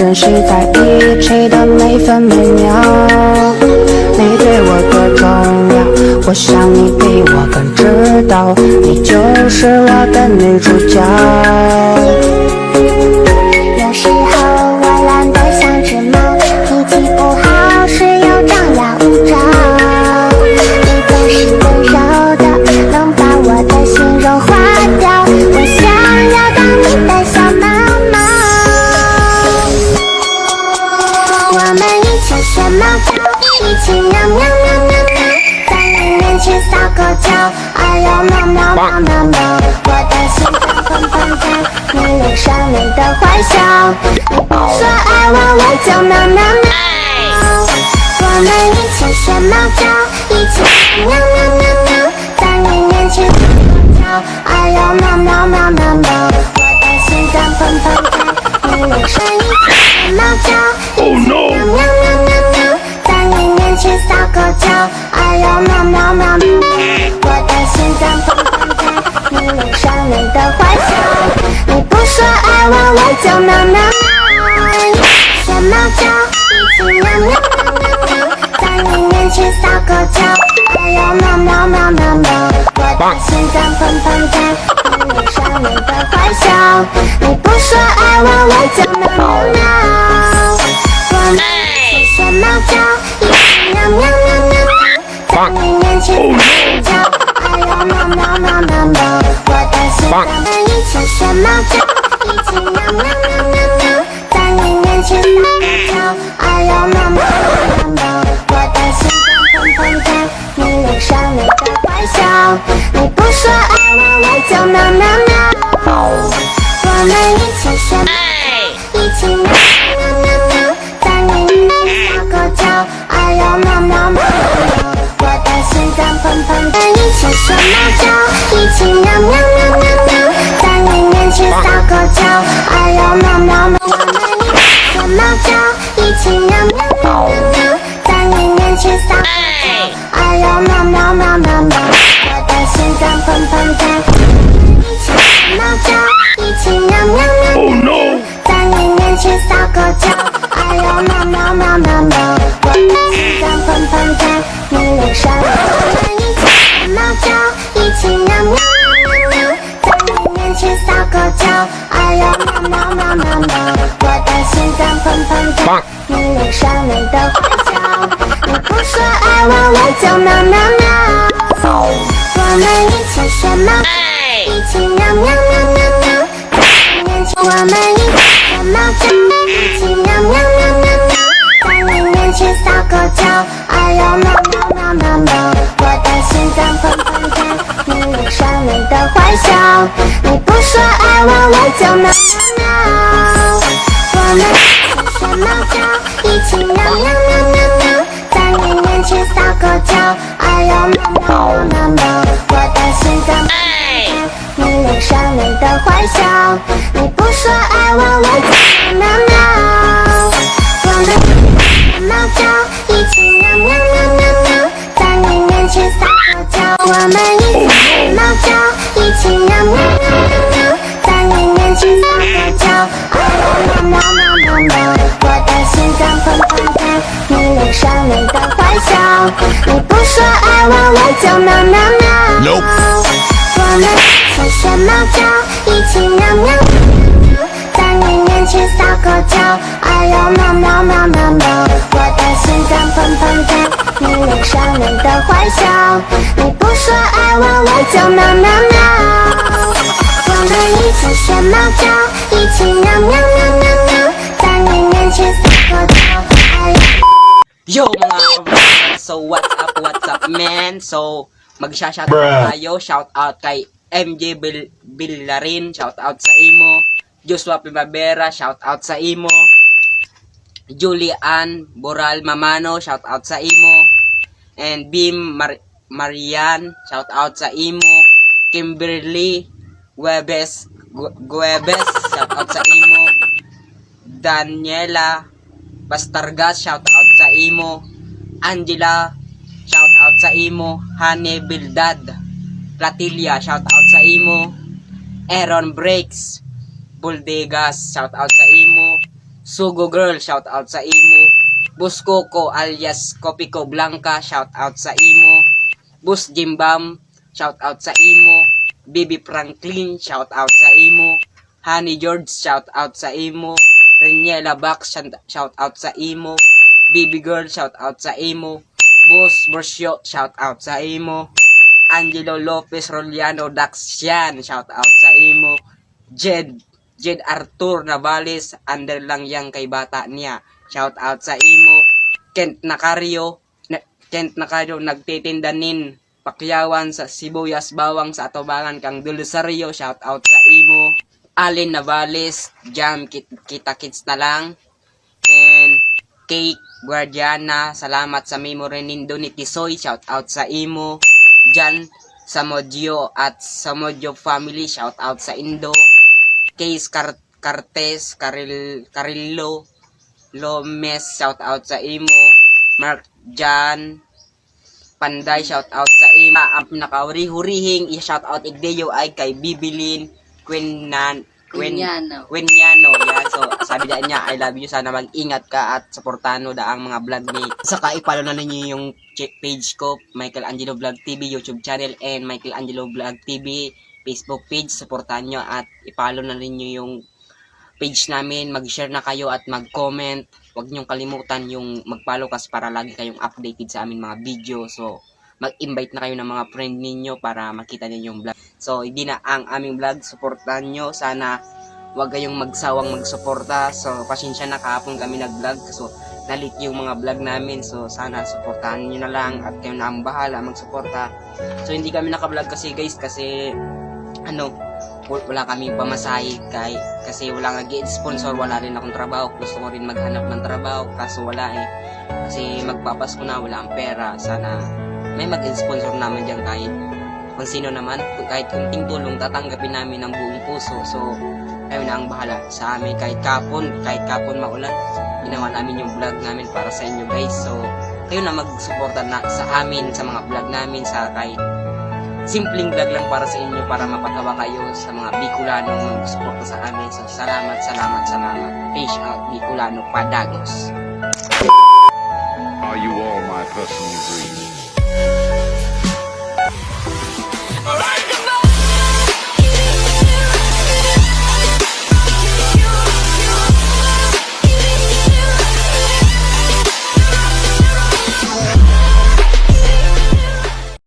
珍惜在一起的每分每秒。你对我多重要，我想你比我更知道，你就是我的女主角。有时候我懒得像只猫，脾气不好时又张牙舞爪。你总是温柔的，能把我的心融化掉。我想要当你的小猫猫，我们一起学猫叫，一起喵喵喵喵喵，在你面前撒狗叫，哎呦喵喵喵喵喵，我的心脏砰砰跳，你脸上你的坏笑，你不说爱我我就喵喵喵。我们一起学猫叫，一起喵喵喵喵，在你面前撒狗叫，哎呦喵喵喵喵喵，我的心脏砰砰跳，你脸上一起学猫叫，一起喵喵喵喵喵，在你面前撒狗叫，哎呦喵喵喵喵，我的心脏砰砰跳，你脸上你的坏笑，你不说爱我我就喵喵喵。学猫叫，一起喵喵喵喵喵，在你面前撒狗叫，哎呦喵喵喵喵喵，我的心脏砰砰跳，你脸上你的坏笑，你不说爱我我就喵喵喵。我们一起学猫叫，一起喵喵喵喵喵，在你面前撒狗叫，哎呦喵喵喵喵喵，我的心脏。我们一起学猫叫，一起喵喵喵喵喵，在你面前撒狗叫，哎呦喵喵喵喵，我的心脏砰砰跳，你脸上你的坏笑，你不说爱我我就喵喵喵。我们一起学猫叫，一起喵喵喵喵，在你面前撒狗叫，哎呦喵喵喵喵，我的心脏砰砰跳。一起学猫叫，一起喵喵喵喵喵，在你面前撒狗叫，哎呦喵喵喵。我们一起学猫叫，一起喵喵喵喵喵，在你面前撒狗叫，哎呦喵喵喵喵喵，我的心脏砰砰跳。一起学猫叫，一起喵喵喵喵喵，在你面前撒狗叫，哎呦喵喵喵喵喵，我的心脏砰砰跳，你脸上我们一起学猫叫，一起喵喵喵喵喵，在你面前撒狗叫，哎呦喵喵喵喵喵，我的心脏砰砰跳，你脸上你的坏笑，你不说爱我我就喵喵喵。我们一起学猫叫，一起喵喵喵喵喵，在你面前。我们一起学猫叫，一起喵喵喵喵喵，在你面前撒狗叫，哎呦喵喵喵喵喵，我的心脏砰砰跳，你脸上你的坏笑，你不说爱我我就喵喵喵。我们一起学猫叫，一起喵喵喵喵喵，在你面前撒狗叫，哎呦喵喵喵喵喵，我的心脏砰砰跳，你脸上你的坏笑，你不说爱我我就喵喵喵。我们一起学猫叫，一起喵喵喵喵喵，在你面前撒狗叫，我们一起学猫叫，一起喵喵喵喵喵，在你面前撒狗叫，哎呦喵喵喵喵喵，我的心脏砰砰跳，你脸上你的坏笑，你不说爱我我就喵喵喵。我们一起学猫叫，一起喵喵喵喵，在你面前撒狗叫，哎呦喵喵喵喵喵，我的心脏砰砰跳，你脸上你的坏笑，你不说爱我我就喵喵喵。我们一起学猫叫，一起喵喵喵喵喵，在你面前撒狗叫，哎呦。Yo mga kababayan, so what's up man? So magsha-shoutout tayo, shoutout kay MJ Billarin, shoutout sa imo. Joshua Primavera, shoutout sa imo. Julian Boral Mamano, shoutout sa imo. And Bim Marian, shoutout sa imo. Kimberly Guebes, shoutout sa imo. Daniela Bastargas, shout out sa imo. Angela, shout out sa imo. Hane Bildad Platilia, shout out sa imo. Aaron Breaks Buldegas, shout out sa imo. Sugo Girl, shout out sa imo. Boss Coco alias Kopiko Blanca, shout out sa imo. Boss Jimbam, shout out sa imo. Bibi Franklin, shout out sa imo. Honey George, shout out sa imo. Reniela Bax, shout out sa imo. Baby Girl, shout out sa imo. Boss Borsyo, shout out sa imo. Angelo Lopez Roliano Daxian, shout out sa imo. Jed Arthur Navales, under lang yang kay bata niya, shout out sa imo. Kent Nakario nagtitindanin pakyawan sa sibuyas bawang sa atubangan kang Dulusario, shout out sa imo. Allen Navales, Jam kita kits na lang. And Cake Guardiana, salamat sa memory nindo ni Tisoy, shout out sa imo. Jan Samodyo at Samodyo family, shout out sa Indo. Case Cartes Carillo Lomes, shout out sa imo. Mark Jan Panday, shout out sa imo. Ang pinakauri-hurihing i-shout out igdeyo ay kay Bibilin Quenyano. Yan. So, sabi daan niya, I love you. Sana mag-ingat ka at supportano da ang mga vlog ni. Saka ipalo na ninyo yung page ko, Michael Angelo Vlog TV, YouTube channel, and Michael Angelo Vlog TV, Facebook page. Supportan nyo at ipalo na ninyo yung page namin. Mag-share na kayo at mag-comment. Huwag nyong kalimutan yung mag-follow kasi para lagi kayong updated sa amin mga video. So, mag-invite na kayo ng mga friend ninyo para makita ninyo yung vlog. So, hindi na ang aming vlog. Supportan nyo. Sana huwag kayong magsawang magsuporta. So, pasensya na kahapon kami nag-vlog. So, nalit yung mga vlog namin. So, sana supportahan nyo na lang at kayo na ang bahala magsuporta. So, hindi kami naka-vlog kasi guys, kasi wala kaming pamasahe kasi wala nga sponsor, wala rin akong trabaho. Gusto ko rin maghanap ng trabaho kaso wala kasi magpapasko na, wala ang pera. Sana may mag-sponsor naman dyan kahit kung sino naman, kahit kunting tulong tatanggapin namin ng buong puso. So kayo na ang bahala sa amin. Kahit kapon maulan, ginawa namin yung vlog namin para sa inyo guys. So kayo na magsuporta na sa amin, sa mga vlog namin, sa kahit simpleng vlog lang para sa inyo, para mapatawa kayo sa mga Bicolano mag-suporta sa amin. So salamat. Peace out, Bicolano Padagos. Are you all my personal dreams?